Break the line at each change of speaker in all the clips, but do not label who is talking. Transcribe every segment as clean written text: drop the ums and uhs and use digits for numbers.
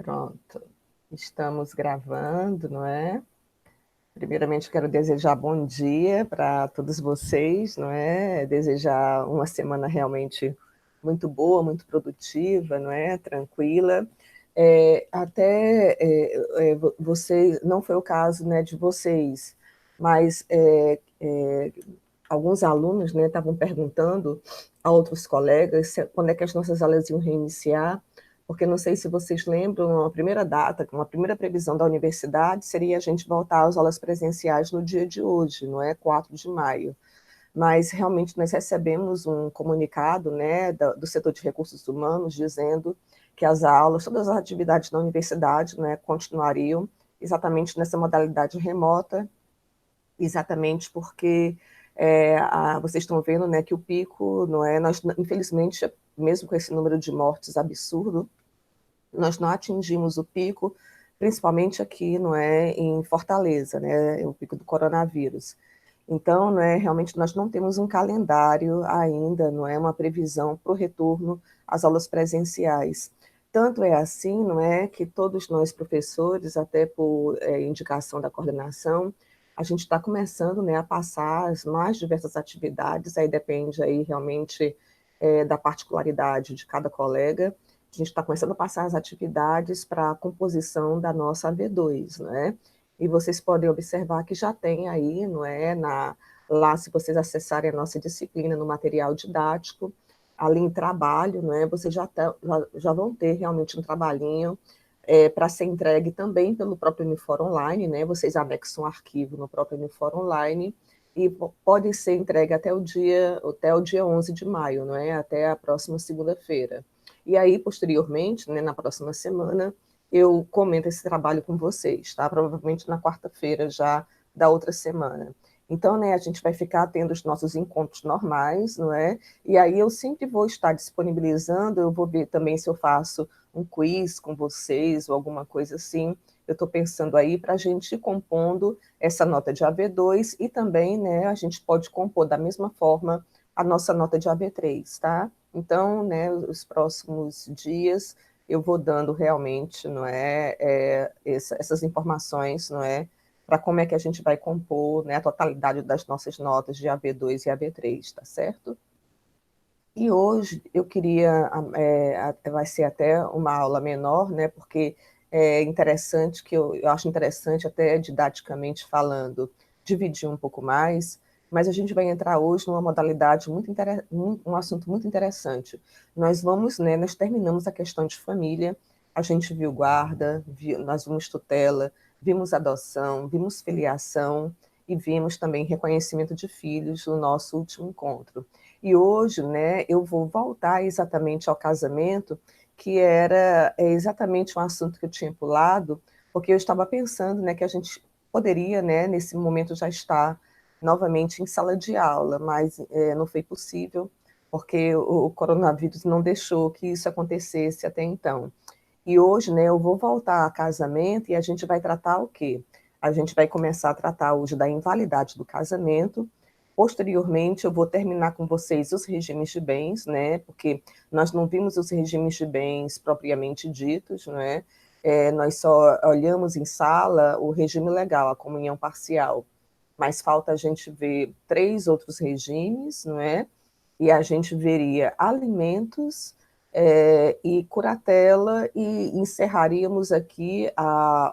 Pronto, estamos gravando, não é? Primeiramente, quero desejar bom dia para todos vocês, não é? Desejar uma semana realmente muito boa, muito produtiva, não é? Tranquila. Vocês, não foi o caso, né, de vocês, mas alguns alunos, né, estavam perguntando a outros colegas quando é que as nossas aulas iam reiniciar, porque não sei se vocês lembram, a primeira data, uma primeira previsão da universidade seria a gente voltar às aulas presenciais no dia de hoje, não é? 4 de maio. Mas realmente nós recebemos um comunicado, né, do setor de recursos humanos dizendo que as aulas, todas as atividades da universidade, né, continuariam exatamente nessa modalidade remota, exatamente porque vocês estão vendo, né, que o pico, não é, nós infelizmente, mesmo com esse número de mortes absurdo, nós não atingimos o pico, principalmente aqui, não é, em Fortaleza, né, o pico do coronavírus. Então, não é, realmente nós não temos um calendário ainda, não é uma previsão para o retorno às aulas presenciais. Tanto é assim, não é, que todos nós professores, até por indicação da coordenação, a gente está começando, né, a passar as mais diversas atividades, aí depende aí realmente da particularidade de cada colega. A gente está começando a passar as atividades para a composição da nossa AV2, né? E vocês podem observar que já tem aí, não é, lá, se vocês acessarem a nossa disciplina no material didático, ali em trabalho, não é, vocês já vão ter realmente um trabalhinho para ser entregue também pelo próprio Unifor Online, né? Vocês anexam um arquivo no próprio Unifor Online e pode ser entregue até o dia 11 de maio, não é? Até a próxima segunda-feira. E aí, posteriormente, né, na próxima semana, eu comento esse trabalho com vocês, tá? Provavelmente na quarta-feira já da outra semana. Então, né, a gente vai ficar tendo os nossos encontros normais, não é? E aí eu sempre vou estar disponibilizando, eu vou ver também se eu faço um quiz com vocês ou alguma coisa assim. Eu estou pensando aí para a gente ir compondo essa nota de AB2 e também, né, a gente pode compor da mesma forma a nossa nota de AB3, tá? Então, né, os próximos dias eu vou dando realmente, não essas informações, não é, para como é que a gente vai compor, né, a totalidade das nossas notas de AB2 e AB3, tá certo? E hoje eu queria, vai ser até uma aula menor, né, porque é interessante, eu acho interessante até didaticamente falando, dividir um pouco mais, mas a gente vai entrar hoje numa modalidade um assunto muito interessante. Nós terminamos a questão de família, a gente viu guarda, nós vimos tutela, vimos adoção, vimos filiação e vimos também reconhecimento de filhos no nosso último encontro. E hoje, né, eu vou voltar exatamente ao casamento, que era exatamente um assunto que eu tinha pulado, porque eu estava pensando, né, que a gente poderia, né, nesse momento já estar novamente em sala de aula, mas não foi possível, porque o coronavírus não deixou que isso acontecesse até então. E hoje, né, eu vou voltar a casamento e a gente vai tratar o quê? A gente vai começar a tratar hoje da invalidade do casamento. Posteriormente, eu vou terminar com vocês os regimes de bens, né? Porque nós não vimos os regimes de bens propriamente ditos, né? Nós só olhamos em sala o regime legal, a comunhão parcial. Mas falta a gente ver 3 outros regimes, não é? E a gente veria alimentos e curatela e encerraríamos aqui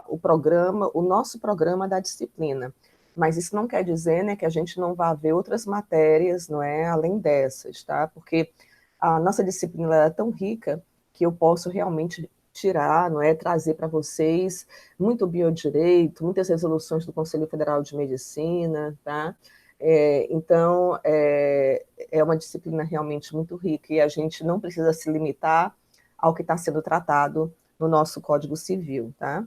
o nosso programa da disciplina. Mas isso não quer dizer, né, que a gente não vá ver outras matérias, não é, além dessas, tá? Porque a nossa disciplina é tão rica que eu posso realmente tirar, não é, trazer para vocês muito biodireito, muitas resoluções do Conselho Federal de Medicina, tá? Então, é uma disciplina realmente muito rica e a gente não precisa se limitar ao que está sendo tratado no nosso Código Civil, tá?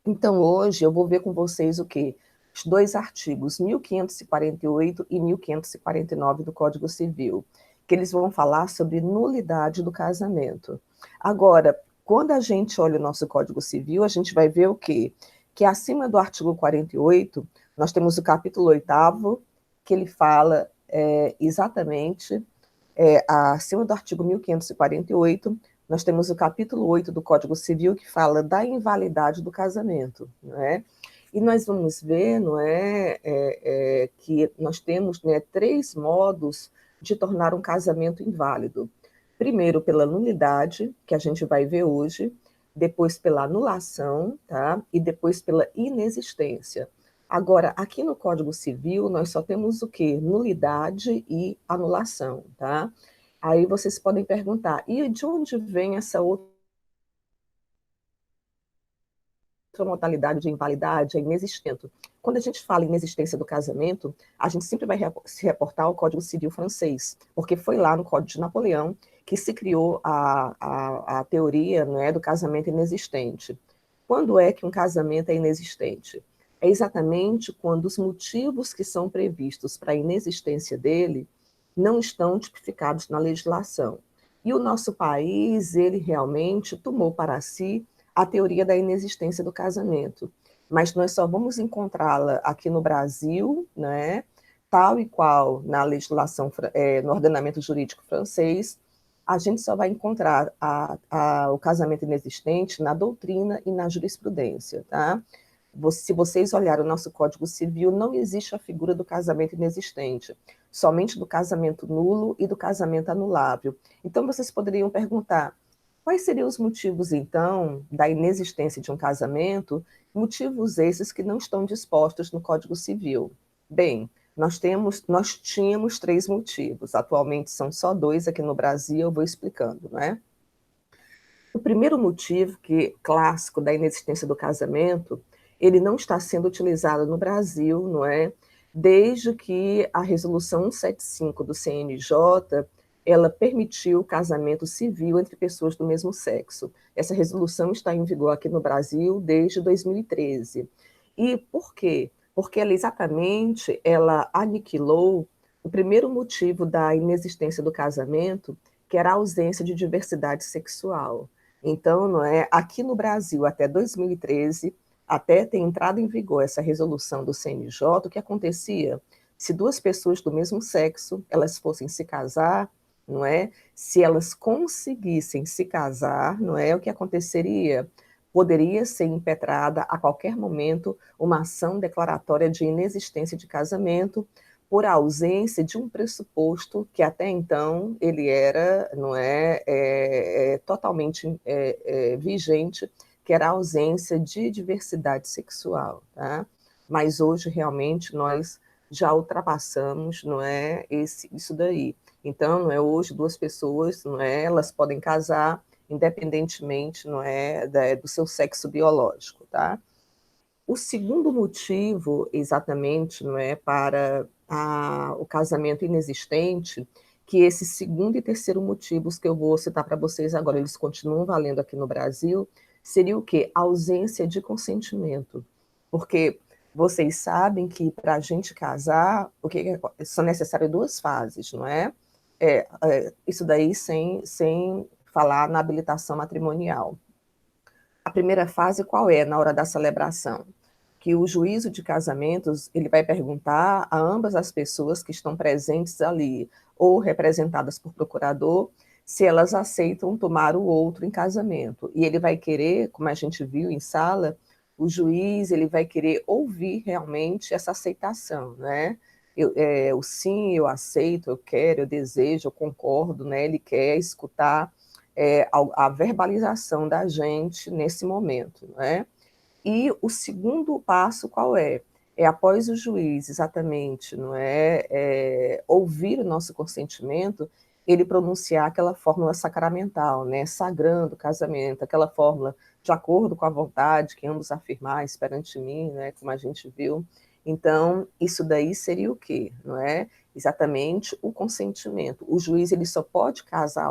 Então, hoje eu vou ver com vocês o quê? Os 2 artigos 1548 e 1549 do Código Civil, que eles vão falar sobre nulidade do casamento. Agora, quando a gente olha o nosso Código Civil, a gente vai ver o quê? Que acima do artigo 48, nós temos o capítulo 8º, que ele fala exatamente, acima do artigo 1548, nós temos o capítulo 8 do Código Civil, que fala da invalidade do casamento, não é? E nós vamos ver, não é, que nós temos, né, 3 modos de tornar um casamento inválido. Primeiro, pela nulidade, que a gente vai ver hoje, depois pela anulação, tá? E depois pela inexistência. Agora, aqui no Código Civil, nós só temos o quê? Nulidade e anulação, tá? Aí vocês podem perguntar, e de onde vem essa outra modalidade de invalidade, a inexistente? Quando a gente fala em inexistência do casamento, a gente sempre vai se reportar ao Código Civil francês, porque foi lá no Código de Napoleão que se criou a teoria, né, do casamento inexistente. Quando é que um casamento é inexistente? É exatamente quando os motivos que são previstos para a inexistência dele não estão tipificados na legislação. E o nosso país, ele realmente tomou para si a teoria da inexistência do casamento. Mas nós só vamos encontrá-la aqui no Brasil, né, tal e qual na legislação, no ordenamento jurídico francês, a gente só vai encontrar o casamento inexistente na doutrina e na jurisprudência, tá? Se vocês olharem o nosso Código Civil, não existe a figura do casamento inexistente, somente do casamento nulo e do casamento anulável. Então, vocês poderiam perguntar, quais seriam os motivos, então, da inexistência de um casamento, motivos esses que não estão dispostos no Código Civil? Bem, nós tínhamos 3 motivos, atualmente são só 2 aqui no Brasil, eu vou explicando, não é? O primeiro motivo, que clássico da inexistência do casamento, ele não está sendo utilizado no Brasil, não é? Desde que a resolução 175 do CNJ, ela permitiu o casamento civil entre pessoas do mesmo sexo. Essa resolução está em vigor aqui no Brasil desde 2013. E por quê? Porque ela aniquilou o primeiro motivo da inexistência do casamento, que era a ausência de diversidade sexual. Então, não é, aqui no Brasil, até 2013, até ter entrado em vigor essa resolução do CNJ, o que acontecia? Se 2 pessoas do mesmo sexo, elas fossem se casar, não é? Se elas conseguissem se casar, não é? O que aconteceria? Poderia ser impetrada a qualquer momento uma ação declaratória de inexistência de casamento, por ausência de um pressuposto que até então ele era, não é, totalmente vigente, que era a ausência de diversidade sexual, tá? Mas hoje realmente nós já ultrapassamos, não é, isso daí. Então, não é, hoje 2 pessoas, não é, elas podem casar independentemente, não é, do seu sexo biológico, tá? O segundo motivo, exatamente, não é, para o casamento inexistente, que esses segundo e terceiro motivos que eu vou citar para vocês agora, eles continuam valendo aqui no Brasil, seria o quê? A ausência de consentimento. Porque vocês sabem que para a gente casar, são necessárias 2 fases, não é? Isso daí sem falar na habilitação matrimonial. A primeira fase qual é na hora da celebração? Que o juízo de casamentos, ele vai perguntar a ambas as pessoas que estão presentes ali, ou representadas por procurador, se elas aceitam tomar o outro em casamento. E ele vai querer, como a gente viu em sala, o juiz, ele vai querer ouvir realmente essa aceitação, né? O sim, eu aceito, eu quero, eu desejo, eu concordo, né? Ele quer escutar a verbalização da gente nesse momento, né? E o segundo passo qual é? É após o juiz, exatamente, não ouvir o nosso consentimento, ele pronunciar aquela fórmula sacramental, né, sagrando o casamento, aquela fórmula de acordo com a vontade que ambos afirmais perante mim, né, como a gente viu. Então, isso daí seria o quê? Não é? Exatamente o consentimento. O juiz, ele só pode casar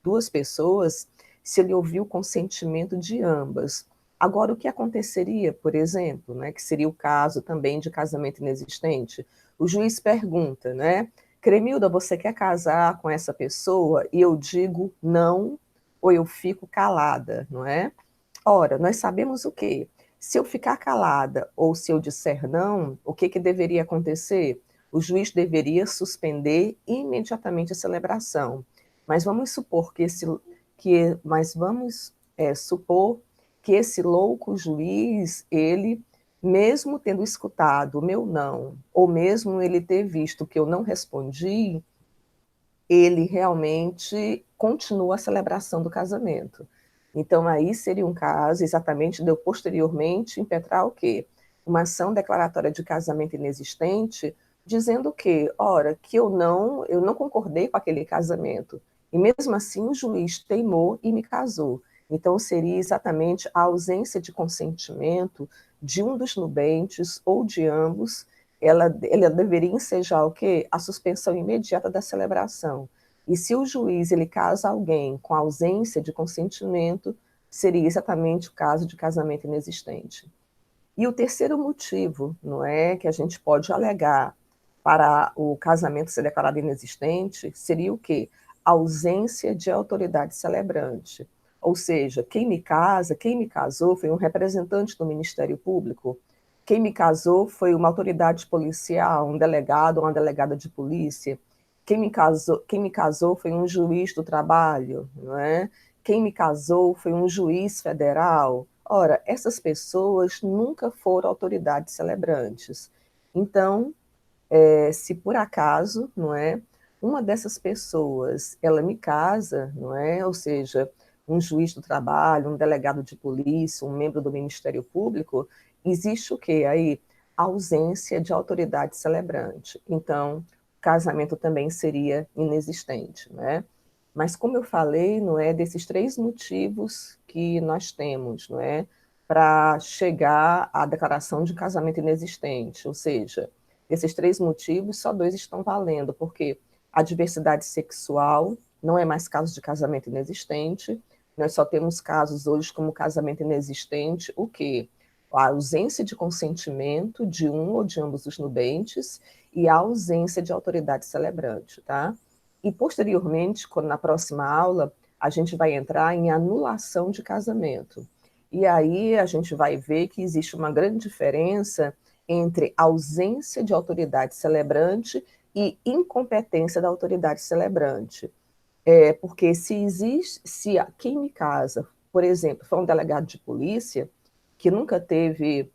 2 pessoas se ele ouvir o consentimento de ambas. Agora, o que aconteceria, por exemplo, né, que seria o caso também de casamento inexistente? O juiz pergunta, né, Cremilda, você quer casar com essa pessoa? E eu digo não, ou eu fico calada, não é? Ora, nós sabemos o quê? Se eu ficar calada ou se eu disser não, o que deveria acontecer? O juiz deveria suspender imediatamente a celebração. Mas vamos supor que mas vamos supor que esse louco juiz, ele, mesmo tendo escutado o meu não, ou mesmo ele ter visto que eu não respondi, ele realmente continua a celebração do casamento. Então, aí seria um caso exatamente de eu posteriormente impetrar o quê? Uma ação declaratória de casamento inexistente, dizendo que, ora, que eu não concordei com aquele casamento. E mesmo assim o juiz teimou e me casou. Então, seria exatamente a ausência de consentimento de um dos nubentes ou de ambos, ela deveria ensejar o quê? A suspensão imediata da celebração. E se o juiz ele casa alguém com ausência de consentimento, seria exatamente o caso de casamento inexistente. E o terceiro motivo, não é, que a gente pode alegar para o casamento ser declarado inexistente, seria o quê? Ausência de autoridade celebrante. Ou seja, quem me casou foi um representante do Ministério Público, quem me casou foi uma autoridade policial, um delegado ou uma delegada de polícia, quem me casou foi um juiz do trabalho, não é? Quem me casou foi um juiz federal. Ora, essas pessoas nunca foram autoridades celebrantes. Então, se por acaso, não é, uma dessas pessoas, ela me casa, não é, ou seja, um juiz do trabalho, um delegado de polícia, um membro do Ministério Público, existe o quê aí? Ausência de autoridade celebrante. Então, o casamento também seria inexistente, né? Mas como eu falei, não é, desses três motivos que nós temos, não é, para chegar à declaração de casamento inexistente, ou seja, desses três motivos, só dois estão valendo, porque a diversidade sexual não é mais caso de casamento inexistente, nós só temos casos hoje como casamento inexistente, o quê? A ausência de consentimento de um ou de ambos os nubentes e a ausência de autoridade celebrante, tá? E posteriormente, quando na próxima aula, a gente vai entrar em anulação de casamento. E aí a gente vai ver que existe uma grande diferença entre ausência de autoridade celebrante e incompetência da autoridade celebrante. Porque se quem me casa, por exemplo, for um delegado de polícia, que nunca teve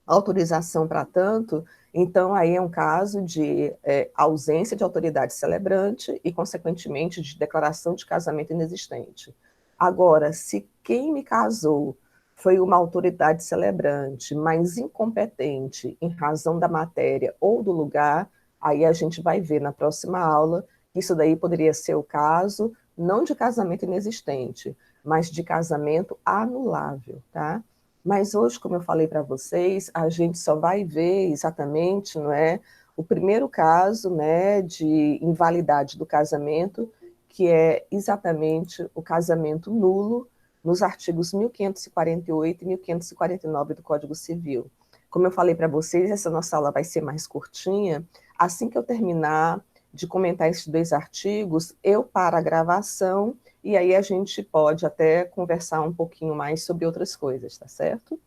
autorização para tanto, então aí é um caso de ausência de autoridade celebrante e, consequentemente, de declaração de casamento inexistente. Agora, se quem me casou foi uma autoridade celebrante, mas incompetente em razão da matéria ou do lugar, aí a gente vai ver na próxima aula que isso daí poderia ser o caso, não de casamento inexistente, mas de casamento anulável, tá? Mas hoje, como eu falei para vocês, a gente só vai ver exatamente, não é, o primeiro caso, né, de invalidade do casamento, que é exatamente o casamento nulo, nos artigos 1548 e 1549 do Código Civil. Como eu falei para vocês, essa nossa aula vai ser mais curtinha. Assim que eu terminar de comentar esses dois artigos, eu paro a gravação e aí a gente pode até conversar um pouquinho mais sobre outras coisas, tá certo?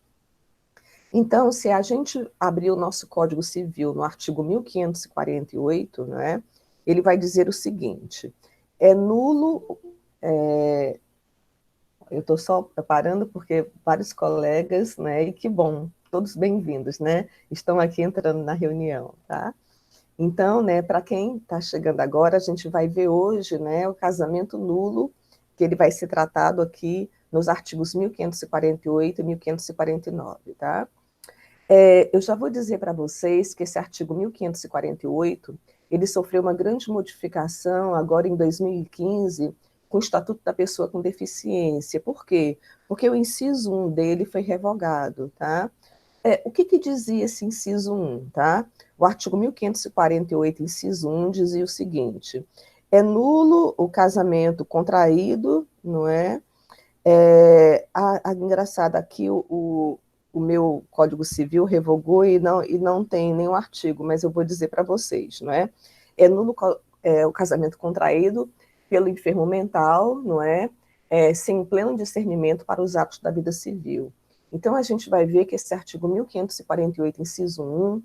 Então, se a gente abrir o nosso Código Civil no artigo 1548, né, ele vai dizer o seguinte: é nulo, eu estou só preparando porque vários colegas, né, e que bom, todos bem-vindos, né, estão aqui entrando na reunião, tá? Então, né, para quem está chegando agora, a gente vai ver hoje, né, o casamento nulo, que ele vai ser tratado aqui nos artigos 1548 e 1549, tá? Eu já vou dizer para vocês que esse artigo 1548, ele sofreu uma grande modificação agora em 2015, com o Estatuto da Pessoa com Deficiência. Por quê? Porque o inciso 1 dele foi revogado, tá? O que dizia esse inciso 1, tá? O artigo 1548, inciso 1, dizia o seguinte: é nulo o casamento contraído, não é? Engraçado, aqui o meu Código Civil revogou e não tem nenhum artigo, mas eu vou dizer para vocês, não é? É nulo o casamento contraído pelo enfermo mental, não é? Sem pleno discernimento para os atos da vida civil. Então, a gente vai ver que esse artigo 1548, inciso 1,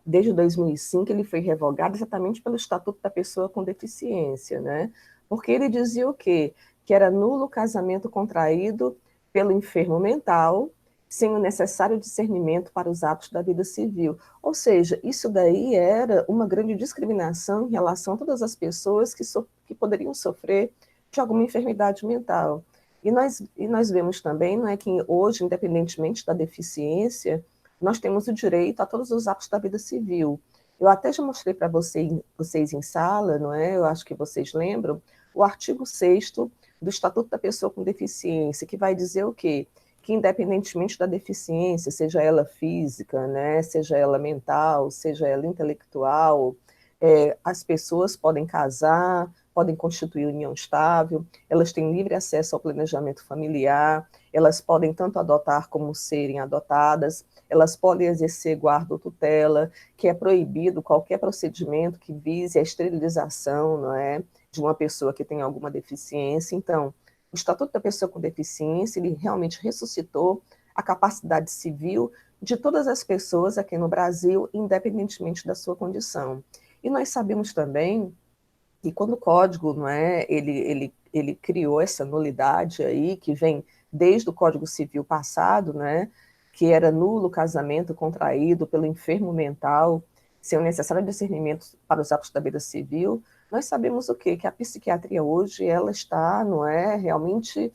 desde 2005, ele foi revogado exatamente pelo Estatuto da Pessoa com Deficiência, né? Porque ele dizia o quê? que era nulo o casamento contraído pelo enfermo mental, sem o necessário discernimento para os atos da vida civil. Ou seja, isso daí era uma grande discriminação em relação a todas as pessoas que poderiam sofrer de alguma enfermidade mental. E nós vemos também, não é, que hoje, independentemente da deficiência, nós temos o direito a todos os atos da vida civil. Eu até já mostrei para vocês em sala, não é? Eu acho que vocês lembram, o artigo 6º do Estatuto da Pessoa com Deficiência, que vai dizer o quê? Que independentemente da deficiência, seja ela física, né, seja ela mental, seja ela intelectual, as pessoas podem casar, podem constituir união estável, elas têm livre acesso ao planejamento familiar, elas podem tanto adotar como serem adotadas, elas podem exercer guarda ou tutela, que é proibido qualquer procedimento que vise a esterilização, não é, de uma pessoa que tem alguma deficiência. Então, o Estatuto da Pessoa com Deficiência, ele realmente ressuscitou a capacidade civil de todas as pessoas aqui no Brasil, independentemente da sua condição. E nós sabemos também que quando o Código, não é, ele criou essa nulidade aí, que vem desde o Código Civil passado, né, que era nulo o casamento contraído pelo enfermo mental, sem o necessário discernimento para os atos da vida civil, nós sabemos o quê? Que a psiquiatria hoje, ela está, não é, realmente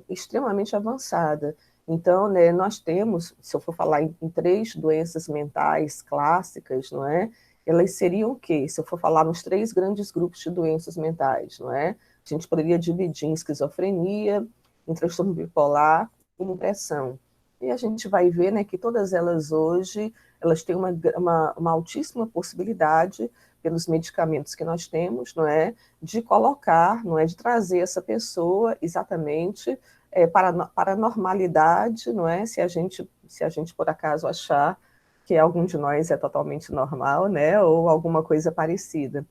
extremamente avançada. Então, né, nós temos, se eu for falar em 3 doenças mentais clássicas, não é, elas seriam o quê? Se eu for falar nos 3 grandes grupos de doenças mentais, não é? A gente poderia dividir em esquizofrenia, em transtorno bipolar e em depressão. E a gente vai ver, né, que todas elas hoje, elas têm uma altíssima possibilidade, pelos medicamentos que nós temos, não é, de colocar, não é, de trazer essa pessoa exatamente para a normalidade, não é, se a gente por acaso achar que algum de nós é totalmente normal, né, ou alguma coisa parecida.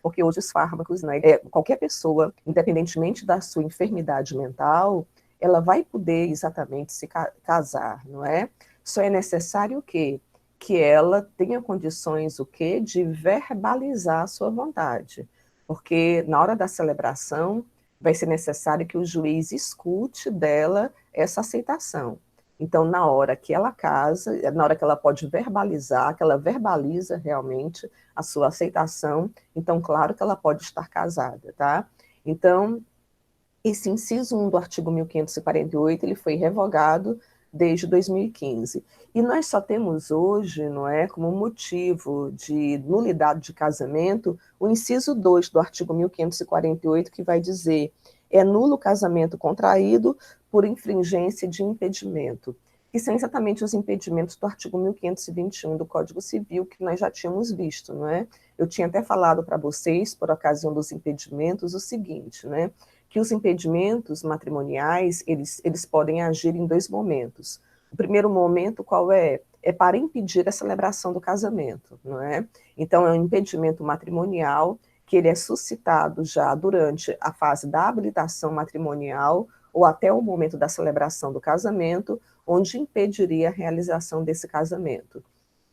Porque hoje os fármacos, né, qualquer pessoa, independentemente da sua enfermidade mental, ela vai poder exatamente se casar, não é? Só é necessário o quê? Que ela tenha condições o quê? De verbalizar a sua vontade. Porque na hora da celebração vai ser necessário que o juiz escute dela essa aceitação. Então, na hora que ela casa, na hora que ela pode verbalizar, que ela verbaliza realmente a sua aceitação, então, claro que ela pode estar casada, tá? Então, esse inciso 1 do artigo 1548, ele foi revogado desde 2015. E nós só temos hoje, não é, como motivo de nulidade de casamento, o inciso 2 do artigo 1548, que vai dizer: é nulo o casamento contraído por infringência de impedimento, que são exatamente os impedimentos do artigo 1521 do Código Civil, que nós já tínhamos visto, não é? Eu tinha até falado para vocês, por ocasião dos impedimentos, o seguinte, né? Que os impedimentos matrimoniais, eles podem agir em 2 momentos. O primeiro momento, qual é? É para impedir a celebração do casamento, não é? Então, é um impedimento matrimonial que ele é suscitado já durante a fase da habilitação matrimonial ou até o momento da celebração do casamento, onde impediria a realização desse casamento.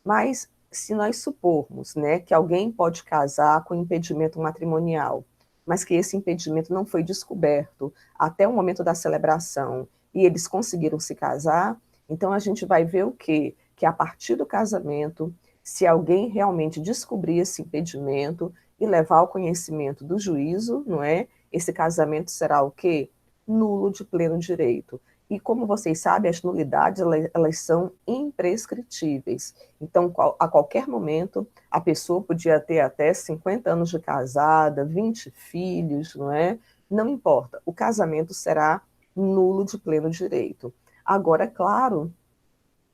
Mas, se nós supormos, né, que alguém pode casar com impedimento matrimonial, mas que esse impedimento não foi descoberto até o momento da celebração e eles conseguiram se casar, então a gente vai ver o quê? Que a partir do casamento, se alguém realmente descobrir esse impedimento e levar ao conhecimento do juízo, não é? Esse casamento será o quê? Nulo de pleno direito. E como vocês sabem, as nulidades, elas são imprescritíveis. Então, a qualquer momento, a pessoa podia ter até 50 anos de casada, 20 filhos, não é? Não importa, o casamento será nulo de pleno direito. Agora, é claro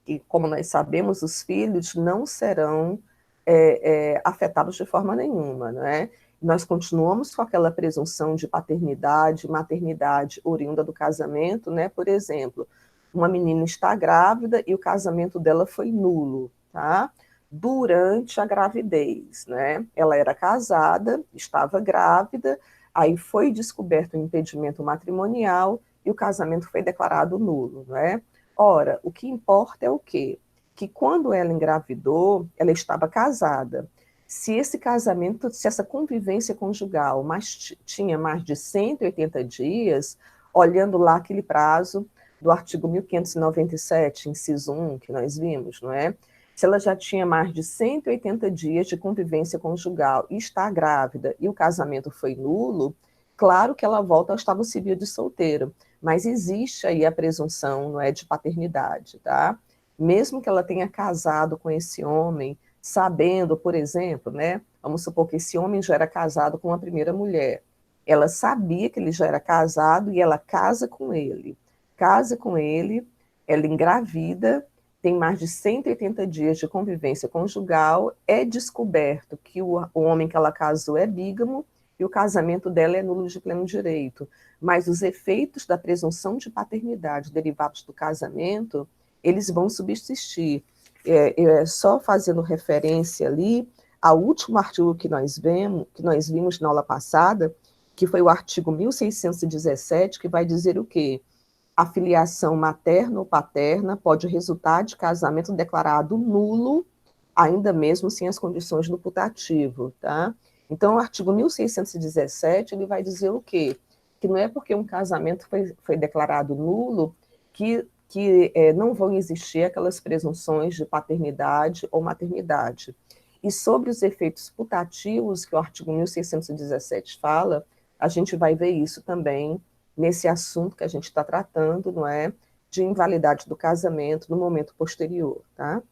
que, como nós sabemos, os filhos não serão afetados de forma nenhuma, não é? Nós continuamos com aquela presunção de paternidade, maternidade oriunda do casamento, né? Por exemplo, uma menina está grávida e o casamento dela foi nulo, tá? Durante a gravidez, né? Ela era casada, estava grávida, aí foi descoberto o impedimento matrimonial e o casamento foi declarado nulo, né? Ora, o que importa é o quê? Que quando ela engravidou, ela estava casada. Se esse casamento, se essa convivência conjugal tinha mais de 180 dias, olhando lá aquele prazo do artigo 1597, inciso 1, que nós vimos, não é? Se ela já tinha mais de 180 dias de convivência conjugal e está grávida e o casamento foi nulo, claro que ela volta ao estado civil de solteiro, mas existe aí a presunção, não é, de paternidade, tá? Mesmo que ela tenha casado com esse homem, sabendo, por exemplo, né, vamos supor que esse homem já era casado com a primeira mulher, ela sabia que ele já era casado e ela casa com ele, ela engravida, tem mais de 180 dias de convivência conjugal, é descoberto que o homem que ela casou é bígamo e o casamento dela é nulo de pleno direito. Mas os efeitos da presunção de paternidade derivados do casamento, eles vão subsistir. Só fazendo referência ali ao último artigo que nós vimos na aula passada, que foi o artigo 1617, que vai dizer o quê? A filiação materna ou paterna pode resultar de casamento declarado nulo, ainda mesmo sem as condições do putativo, tá? Então, o artigo 1617, ele vai dizer o quê? Que não é porque um casamento foi declarado nulo que não vão existir aquelas presunções de paternidade ou maternidade. E sobre os efeitos putativos que o artigo 1617 fala, a gente vai ver isso também nesse assunto que a gente está tratando, não é? De invalidade do casamento no momento posterior, tá?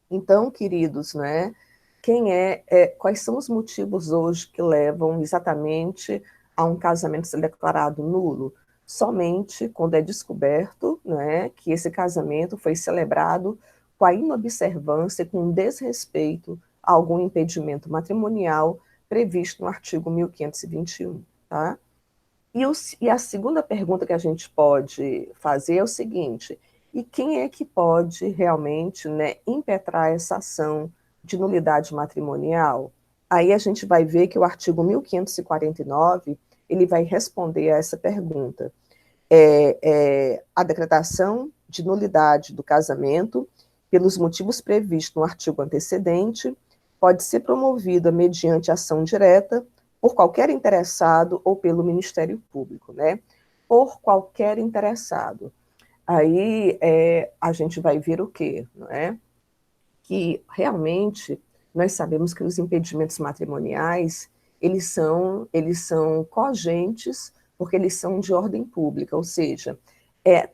Então, queridos, né? Quais são os motivos hoje que levam exatamente a um casamento ser declarado nulo? Somente quando é descoberto, né, que esse casamento foi celebrado com a inobservância e com desrespeito a algum impedimento matrimonial previsto no artigo 1521, tá? E a segunda pergunta que a gente pode fazer é o seguinte: e quem é que pode realmente, né, impetrar essa ação de nulidade matrimonial? Aí a gente vai ver que o artigo 1549 ele vai responder a essa pergunta. A decretação de nulidade do casamento, pelos motivos previstos no artigo antecedente, pode ser promovida mediante ação direta por qualquer interessado ou pelo Ministério Público, né? Por qualquer interessado. Aí a gente vai ver o quê, não é? Que realmente nós sabemos que os impedimentos matrimoniais eles são cogentes porque eles são de ordem pública, ou seja, é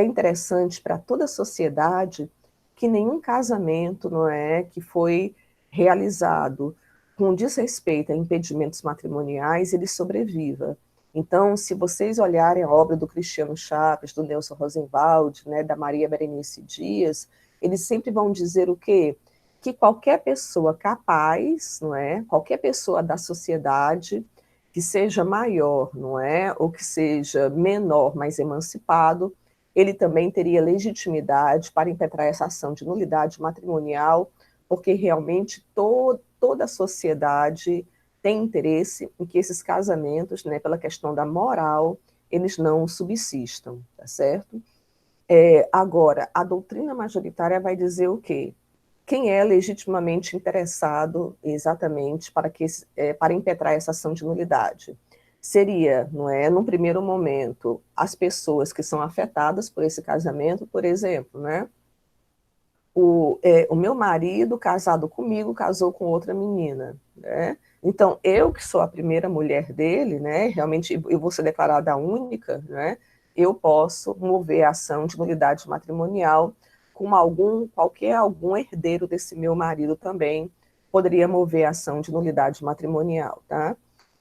interessante para toda a sociedade que nenhum casamento, não é, que foi realizado com desrespeito a impedimentos matrimoniais, ele sobreviva. Então, se vocês olharem a obra do Cristiano Chaves, do Nelson Rosenwald, né, da Maria Berenice Dias, eles sempre vão dizer o quê? Que qualquer pessoa capaz, não é? Qualquer pessoa da sociedade que seja maior, não é? Ou que seja menor, mas emancipado, ele também teria legitimidade para impetrar essa ação de nulidade matrimonial, porque realmente toda a sociedade tem interesse em que esses casamentos, né, pela questão da moral, eles não subsistam, tá certo? Agora, a doutrina majoritária vai dizer o quê? Quem é legitimamente interessado exatamente para impetrar essa ação de nulidade? Seria, não é, num primeiro momento, as pessoas que são afetadas por esse casamento, por exemplo, né? O meu marido, casado comigo, casou com outra menina, né? Então, eu que sou a primeira mulher dele, né? Realmente, eu vou ser declarada a única, né? Eu posso mover a ação de nulidade matrimonial com algum herdeiro desse meu marido também poderia mover a ação de nulidade matrimonial, tá?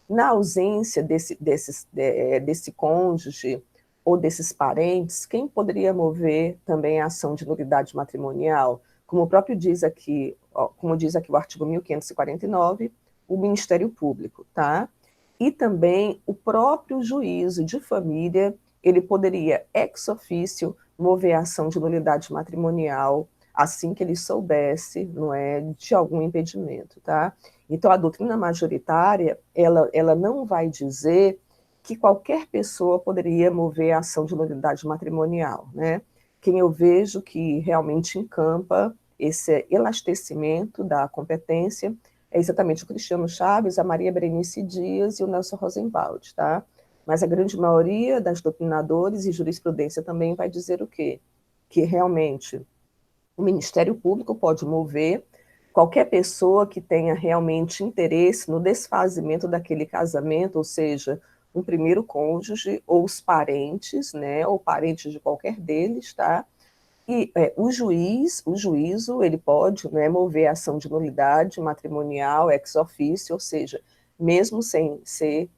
Na ausência desse cônjuge ou desses parentes, quem poderia mover também a ação de nulidade matrimonial? Como o próprio diz aqui, como diz aqui o artigo 1549, o Ministério Público, tá? E também o próprio juízo de família, ele poderia, ex officio, mover a ação de nulidade matrimonial assim que ele soubesse, não é, de algum impedimento, tá? Então, a doutrina majoritária, ela não vai dizer que qualquer pessoa poderia mover a ação de nulidade matrimonial, né? Quem eu vejo que realmente encampa esse elastecimento da competência é exatamente o Cristiano Chaves, a Maria Berenice Dias e o Nelson Rosenwald, tá? Mas a grande maioria das doutrinadores e jurisprudência também vai dizer o quê? Que realmente o Ministério Público pode mover qualquer pessoa que tenha realmente interesse no desfazimento daquele casamento, ou seja, um primeiro cônjuge ou os parentes, né, ou parentes de qualquer deles, tá? E o juízo, ele pode, né, mover a ação de nulidade matrimonial ex officio, ou seja, mesmo sem ser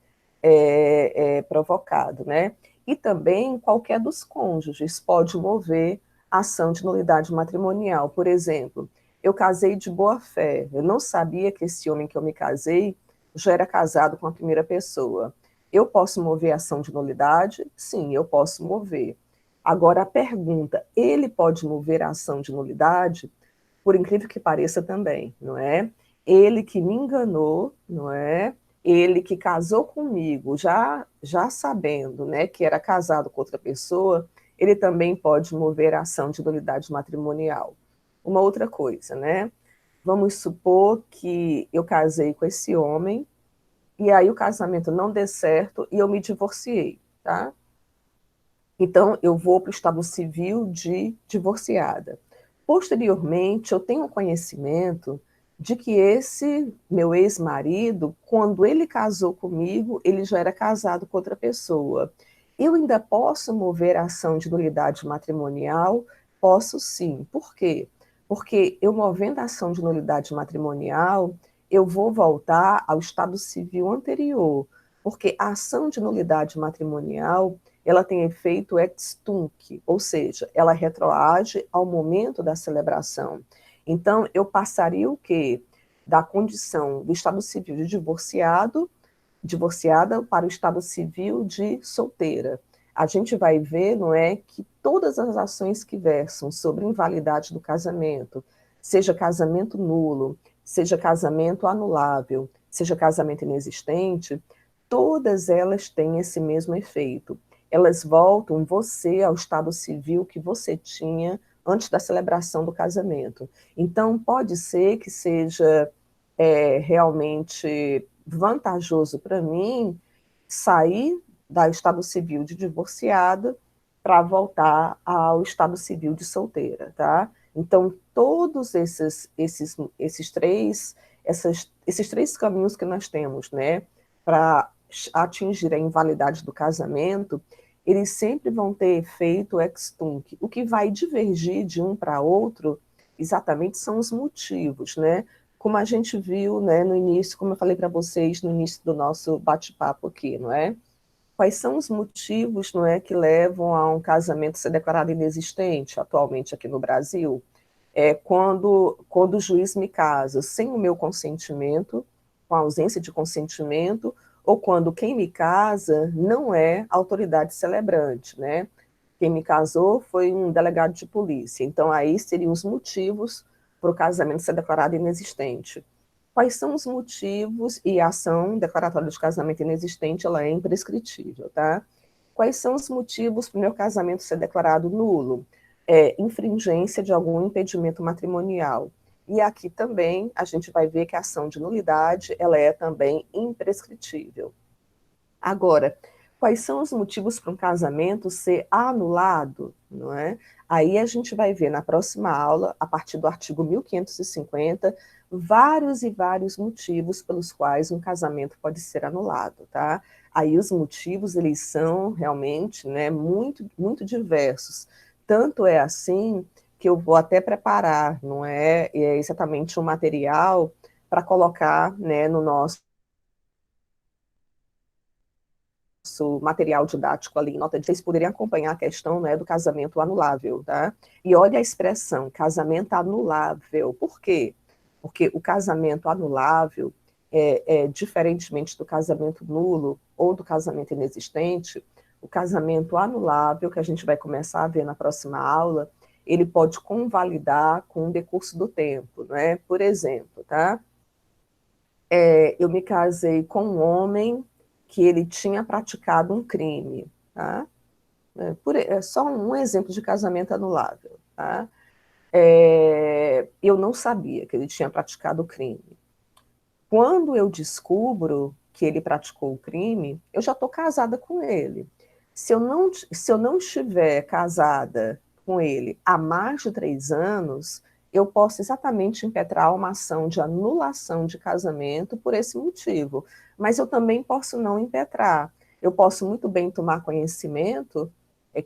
provocado, né? E também qualquer dos cônjuges pode mover ação de nulidade matrimonial. Por exemplo, eu casei de boa fé, eu não sabia que esse homem que eu me casei já era casado com a primeira pessoa. Eu posso mover ação de nulidade? Sim, eu posso mover. Agora, a pergunta, ele pode mover a ação de nulidade? Por incrível que pareça também, não é? Ele que me enganou, não é? Ele que casou comigo, já sabendo, né, que era casado com outra pessoa, ele também pode mover a ação de nulidade matrimonial. Uma outra coisa, né? Vamos supor que eu casei com esse homem e aí o casamento não deu certo e eu me divorciei, tá? Então, eu vou para o estado civil de divorciada. Posteriormente, eu tenho conhecimento de que esse meu ex-marido, quando ele casou comigo, ele já era casado com outra pessoa. Eu ainda posso mover a ação de nulidade matrimonial? Posso sim. Por quê? Porque eu movendo a ação de nulidade matrimonial, eu vou voltar ao estado civil anterior. Porque a ação de nulidade matrimonial ela tem efeito ex tunc, ou seja, ela retroage ao momento da celebração. Então, eu passaria o quê? Da condição do estado civil de divorciada para o estado civil de solteira. A gente vai ver, não é, que todas as ações que versam sobre invalidade do casamento, seja casamento nulo, seja casamento anulável, seja casamento inexistente, todas elas têm esse mesmo efeito. Elas voltam você ao estado civil que você tinha antes da celebração do casamento. Então, pode ser que seja realmente vantajoso para mim sair do estado civil de divorciada para voltar ao estado civil de solteira, tá? Então, todos esses três caminhos que nós temos, né, para atingir a invalidade do casamento, eles sempre vão ter efeito ex tunc. O que vai divergir de um para outro, exatamente, são os motivos, né? Como a gente viu, né, no início, como eu falei para vocês no início do nosso bate-papo aqui, não é? Quais são os motivos, não é, que levam a um casamento ser declarado inexistente atualmente aqui no Brasil? Quando o juiz me casa sem o meu consentimento, com a ausência de consentimento, ou quando quem me casa não é autoridade celebrante, né? Quem me casou foi um delegado de polícia. Então, aí seriam os motivos para o casamento ser declarado inexistente. Quais são os motivos e a ação declaratória de casamento inexistente, ela é imprescritível, tá? Quais são os motivos para o meu casamento ser declarado nulo? Infringência de algum impedimento matrimonial. E aqui também a gente vai ver que a ação de nulidade, ela é também imprescritível. Agora, quais são os motivos para um casamento ser anulado, não é? Aí a gente vai ver na próxima aula, a partir do artigo 1550, vários e vários motivos pelos quais um casamento pode ser anulado, tá? Aí os motivos, eles são realmente, né, muito, muito diversos. Tanto é assim que eu vou até preparar, não é, exatamente um material para colocar, né, no nosso material didático ali, nota de vocês poderem acompanhar a questão, né, do casamento anulável, tá? E olha a expressão, casamento anulável. Por quê? Porque o casamento anulável, diferentemente do casamento nulo ou do casamento inexistente, o casamento anulável, que a gente vai começar a ver na próxima aula, ele pode convalidar com o decurso do tempo, né? Por exemplo, tá? Eu me casei com um homem que ele tinha praticado um crime, tá? É só um exemplo de casamento anulável, tá? Eu não sabia que ele tinha praticado o crime. Quando eu descubro que ele praticou o crime, eu já estou casada com ele. Se eu não estiver casada com ele há mais de 3 anos, eu posso exatamente impetrar uma ação de anulação de casamento por esse motivo. Mas eu também posso não impetrar. Eu posso muito bem tomar conhecimento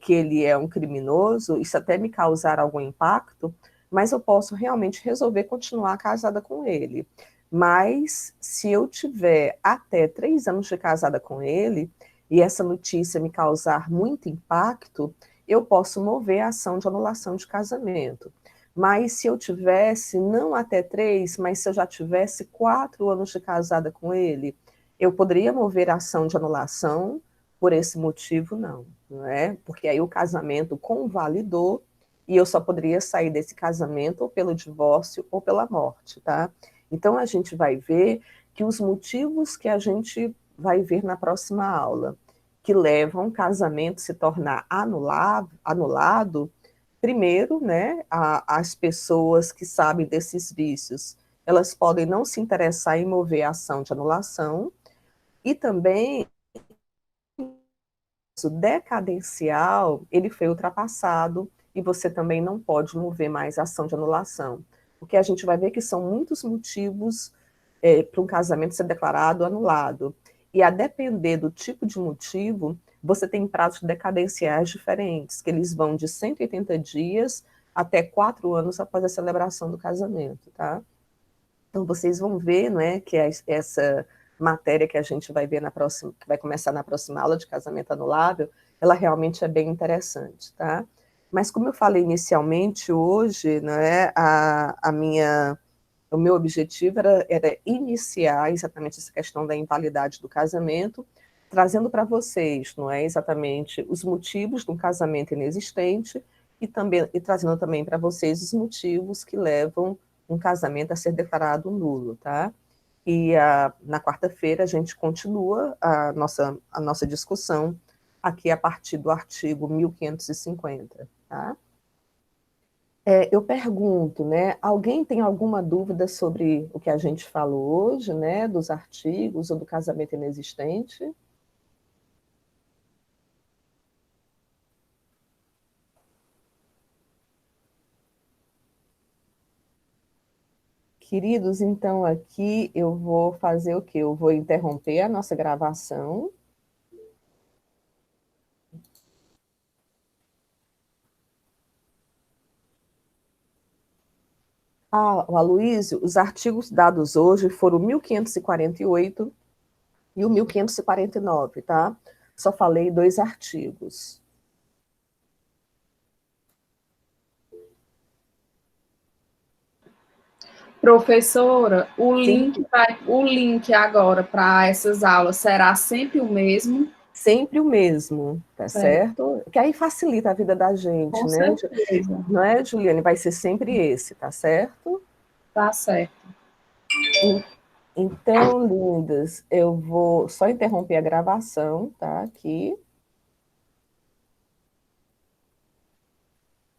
que ele é um criminoso, isso até me causar algum impacto, mas eu posso realmente resolver continuar casada com ele. Mas se eu tiver até 3 anos de casada com ele, e essa notícia me causar muito impacto, eu posso mover a ação de anulação de casamento. Mas se eu tivesse, não até 3, mas se eu já tivesse 4 anos de casada com ele, eu poderia mover a ação de anulação, por esse motivo não é? Porque aí o casamento convalidou e eu só poderia sair desse casamento ou pelo divórcio ou pela morte, tá? Então, a gente vai ver que os motivos que a gente vai ver na próxima aula, que levam o casamento a se tornar anulado, primeiro, né, as pessoas que sabem desses vícios, elas podem não se interessar em mover a ação de anulação, e também o decadencial, ele foi ultrapassado, e você também não pode mover mais a ação de anulação, porque a gente vai ver que são muitos motivos para um casamento ser declarado anulado. E a depender do tipo de motivo, você tem prazos decadenciais diferentes, que eles vão de 180 dias até 4 anos após a celebração do casamento, tá? Então, vocês vão ver, não é, que essa matéria que a gente vai ver na próxima, que vai começar na próxima aula de casamento anulável, ela realmente é bem interessante, tá? Mas como eu falei inicialmente, hoje, né, o meu objetivo era iniciar exatamente essa questão da invalidade do casamento, trazendo para vocês, não é, exatamente os motivos de um casamento inexistente e trazendo também para vocês os motivos que levam um casamento a ser declarado nulo, tá? E na quarta-feira a gente continua a nossa discussão aqui a partir do artigo 1550, tá? Eu pergunto, né, alguém tem alguma dúvida sobre o que a gente falou hoje, né, dos artigos ou do casamento inexistente? Queridos, então aqui eu vou fazer o quê? Eu vou interromper a nossa gravação. O Aloysio, os artigos dados hoje foram o 1548 e o 1549, tá? Só falei 2 artigos.
Professora,
Sim,
o link agora para essas aulas será sempre o mesmo?
sempre o mesmo, tá
Certo,
certo? Que aí facilita a vida da gente,
com
né?
certeza.
Não é, Juliane? Vai ser sempre esse, tá certo?
Tá certo.
Então, lindas, eu vou só interromper a gravação, tá? Aqui.